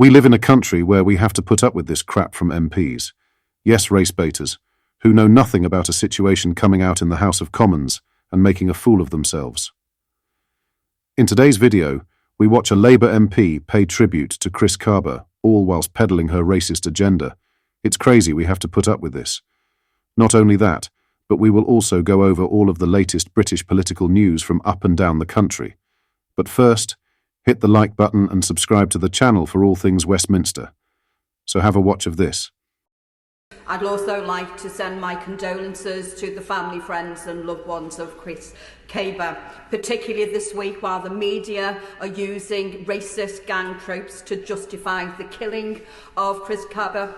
We live in a country where we have to put up with this crap from MPs. Yes, race baiters, who know nothing about a situation coming out in the House of Commons and making a fool of themselves. In today's video, we watch a Labour MP pay tribute to Chris Kaba, all whilst peddling her racist agenda. It's crazy we have to put up with this. Not only that, but we will also go over all of the latest British political news from up and down the country. But first, hit the like button and subscribe to the channel for all things Westminster. So have a watch of this. I'd also like to send my condolences to the family, friends and loved ones of Chris Kaba, particularly this week while the media are using racist gang tropes to justify the killing of Chris Kaba.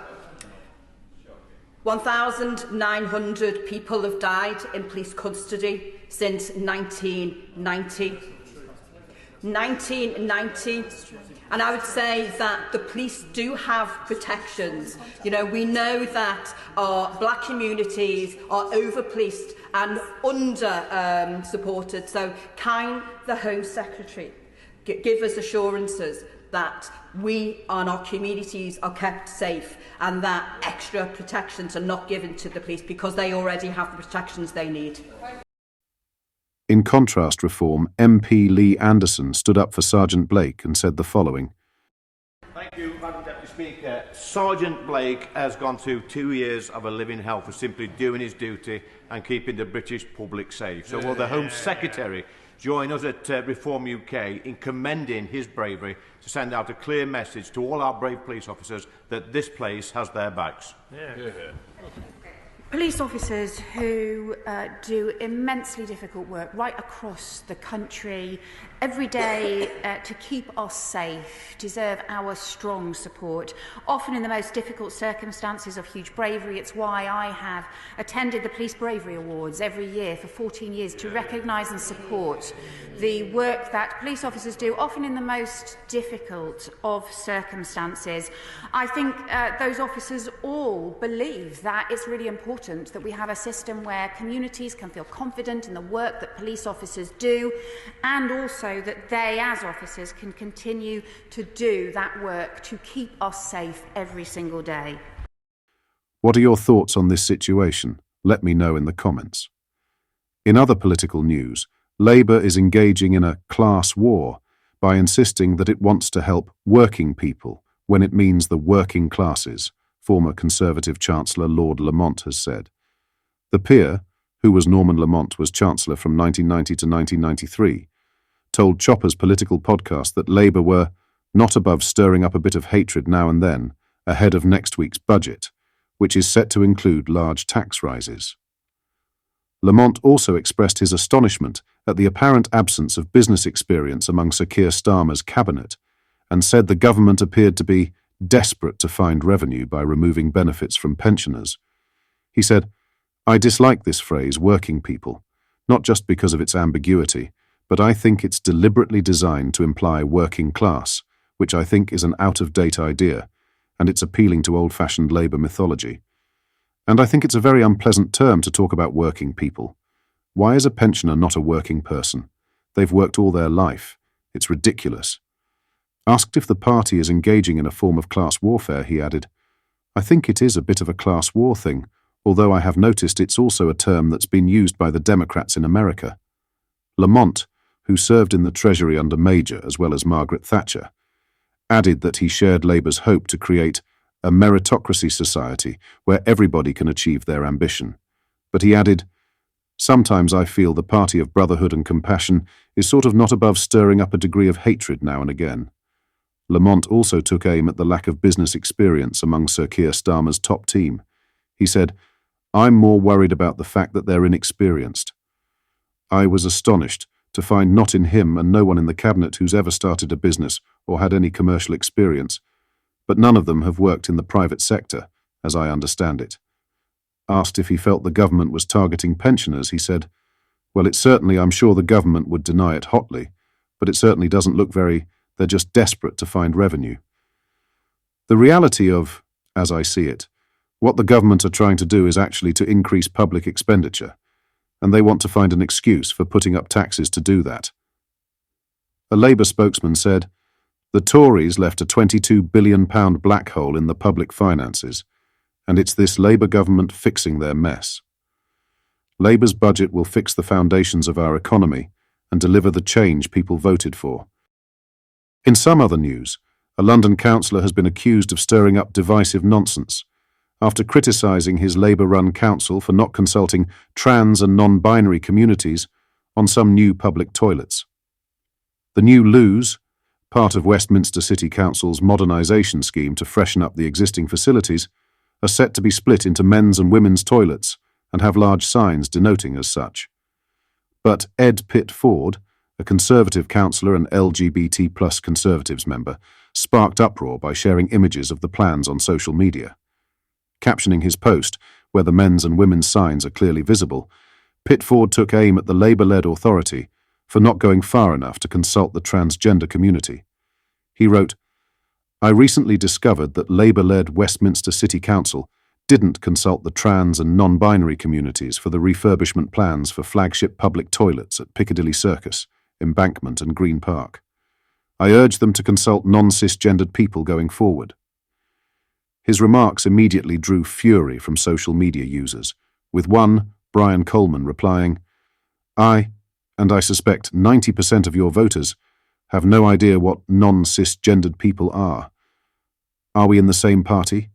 1,900 people have died in police custody since 1990. 1990, and I would say that the police do have protections. You know, we know that our black communities are over-policed and under-supported. So can the Home Secretary give us assurances that we and our communities are kept safe and that extra protections are not given to the police because they already have the protections they need? In contrast reform, MP Lee Anderson stood up for Sergeant Blake and said the following. Thank you, Madam Deputy Speaker. Sergeant Blake has gone through 2 years of a living hell for simply doing his duty and keeping the British public safe. So will the Home Secretary join us at Reform UK in commending his bravery to send out a clear message to all our brave police officers that this place has their backs? Police officers who do immensely difficult work right across the country every day to keep us safe deserve our strong support, often in the most difficult circumstances of huge bravery. It's why I have attended the Police Bravery Awards every year for 14 years to recognise and support the work that police officers do, often in the most difficult of circumstances. I think those officers all believe that it's really important that we have a system where communities can feel confident in the work that police officers do, and also that they as officers can continue to do that work to keep us safe every single day. What are your thoughts on this situation? Let me know in the comments. In other political news, Labour is engaging in a class war by insisting that it wants to help working people when it means the working classes, former Conservative Chancellor Lord Lamont has said. The peer, who was Norman Lamont, was Chancellor from 1990 to 1993, told Chopper's political podcast that Labour were not above stirring up a bit of hatred now and then ahead of next week's budget, which is set to include large tax rises. Lamont also expressed his astonishment at the apparent absence of business experience among Sir Keir Starmer's cabinet and said the government appeared to be desperate to find revenue by removing benefits from pensioners. He said, "I dislike this phrase, working people, not just because of its ambiguity, but I think it's deliberately designed to imply working class, which I think is an out-of-date idea, and it's appealing to old-fashioned Labour mythology. And I think it's a very unpleasant term to talk about working people. Why is a pensioner not a working person? They've worked all their life. It's ridiculous." Asked if the party is engaging in a form of class warfare, he added, "I think it is a bit of a class war thing, although I have noticed it's also a term that's been used by the Democrats in America." Lamont, who served in the Treasury under Major as well as Margaret Thatcher, added that he shared Labour's hope to create a meritocracy society where everybody can achieve their ambition. But he added, "Sometimes I feel the party of brotherhood and compassion is sort of not above stirring up a degree of hatred now and again." Lamont also took aim at the lack of business experience among Sir Keir Starmer's top team. He said, "I'm more worried about the fact that they're inexperienced. I was astonished to find not in him and no one in the cabinet who's ever started a business or had any commercial experience, but none of them have worked in the private sector, as I understand it." Asked if he felt the government was targeting pensioners, he said, "Well, I'm sure the government would deny it hotly, but it certainly doesn't look they're just desperate to find revenue." The reality of, as I see it, what the government are trying to do is actually to increase public expenditure, and they want to find an excuse for putting up taxes to do that. A Labour spokesman said, The Tories left a £22 billion black hole in the public finances, and it's this Labour government fixing their mess. Labour's budget will fix the foundations of our economy and deliver the change people voted for. In some other news, a London councillor has been accused of stirring up divisive nonsense after criticising his Labour-run council for not consulting trans and non-binary communities on some new public toilets. The new loos, part of Westminster City Council's modernisation scheme to freshen up the existing facilities, are set to be split into men's and women's toilets and have large signs denoting as such. But Ed Pitt Ford, a Conservative councillor and LGBT plus Conservatives member, sparked uproar by sharing images of the plans on social media. Captioning his post, where the men's and women's signs are clearly visible, Pitt Ford took aim at the Labour-led authority for not going far enough to consult the transgender community. He wrote, "I recently discovered that Labour-led Westminster City Council didn't consult the trans and non-binary communities for the refurbishment plans for flagship public toilets at Piccadilly Circus, Embankment and Green Park. I urge them to consult non-cisgendered people going forward." His remarks immediately drew fury from social media users, with one, Brian Coleman, replying, and I suspect 90% of your voters, have no idea what non-cisgendered people are. Are we in the same party?"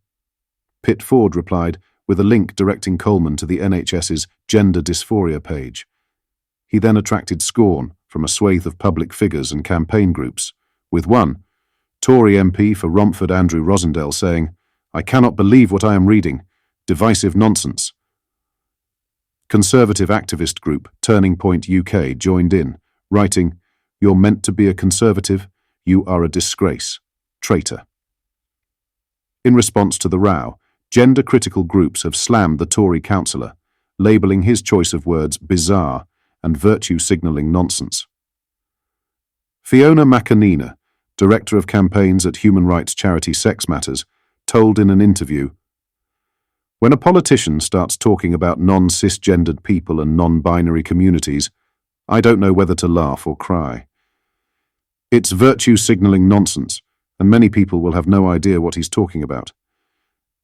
Pitt Ford replied with a link directing Coleman to the NHS's gender dysphoria page. He then attracted scorn from a swathe of public figures and campaign groups, with one, Tory MP for Romford Andrew Rosendale, saying, "I cannot believe what I am reading. Divisive nonsense." Conservative activist group Turning Point UK joined in, writing, "You're meant to be a Conservative. You are a disgrace. Traitor." In response to the row, gender-critical groups have slammed the Tory councillor, labelling his choice of words bizarre and virtue-signalling nonsense. Fiona McAnina, Director of Campaigns at human rights charity Sex Matters, told in an interview, "When a politician starts talking about non-cisgendered people and non-binary communities, I don't know whether to laugh or cry. It's virtue-signalling nonsense, and many people will have no idea what he's talking about.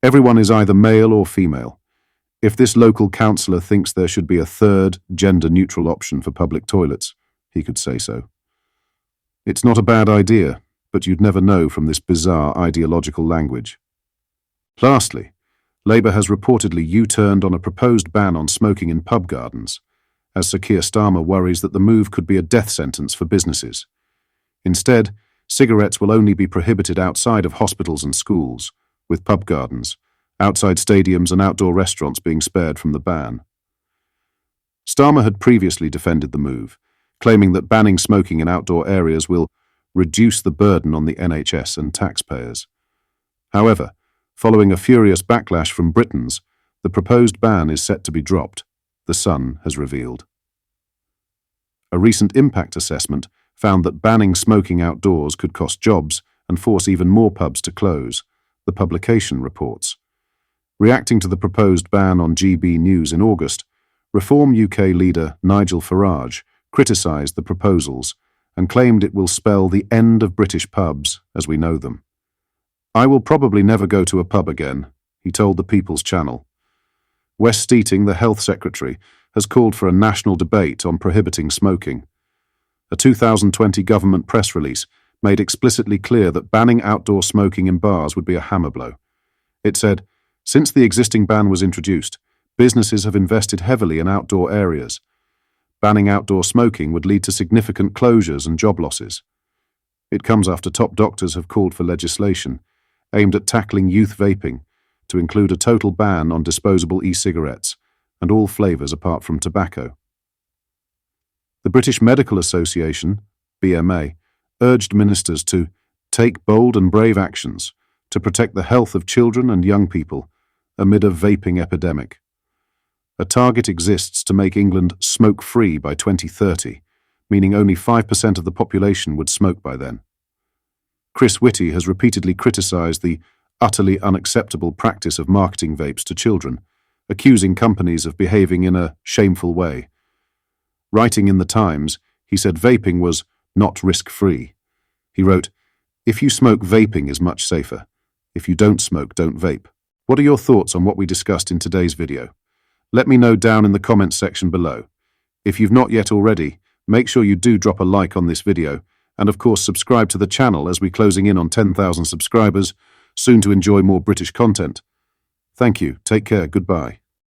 Everyone is either male or female. If this local councillor thinks there should be a third, gender-neutral option for public toilets, he could say so. It's not a bad idea, but you'd never know from this bizarre ideological language." Lastly, Labour has reportedly U-turned on a proposed ban on smoking in pub gardens, as Sir Keir Starmer worries that the move could be a death sentence for businesses. Instead, cigarettes will only be prohibited outside of hospitals and schools, with pub gardens, outside stadiums and outdoor restaurants being spared from the ban. Starmer had previously defended the move, claiming that banning smoking in outdoor areas will reduce the burden on the NHS and taxpayers. However, following a furious backlash from Britons, the proposed ban is set to be dropped, The Sun has revealed. A recent impact assessment found that banning smoking outdoors could cost jobs and force even more pubs to close, the publication reports. Reacting to the proposed ban on GB News in August, Reform UK leader Nigel Farage criticised the proposals and claimed it will spell the end of British pubs as we know them. "I will probably never go to a pub again," he told the People's Channel. Wes Steeting, the Health Secretary, has called for a national debate on prohibiting smoking. A 2020 government press release made explicitly clear that banning outdoor smoking in bars would be a hammer blow. It said, "Since the existing ban was introduced, businesses have invested heavily in outdoor areas. Banning outdoor smoking would lead to significant closures and job losses. It comes after top doctors have called for legislation aimed at tackling youth vaping to include a total ban on disposable e-cigarettes and all flavours apart from tobacco." The British Medical Association, BMA, urged ministers to take bold and brave actions to protect the health of children and young people amid a vaping epidemic. A target exists to make England smoke-free by 2030, meaning only 5% of the population would smoke by then. Chris Whitty has repeatedly criticised the utterly unacceptable practice of marketing vapes to children, accusing companies of behaving in a shameful way. Writing in The Times, he said vaping was not risk-free. He wrote, If you smoke, vaping is much safer. If you don't smoke, don't vape. What are your thoughts on what we discussed in today's video? Let me know down in the comments section below. If you've not yet already, make sure you do drop a like on this video, and of course subscribe to the channel as we're closing in on 10,000 subscribers, soon to enjoy more British content. Thank you, take care, goodbye.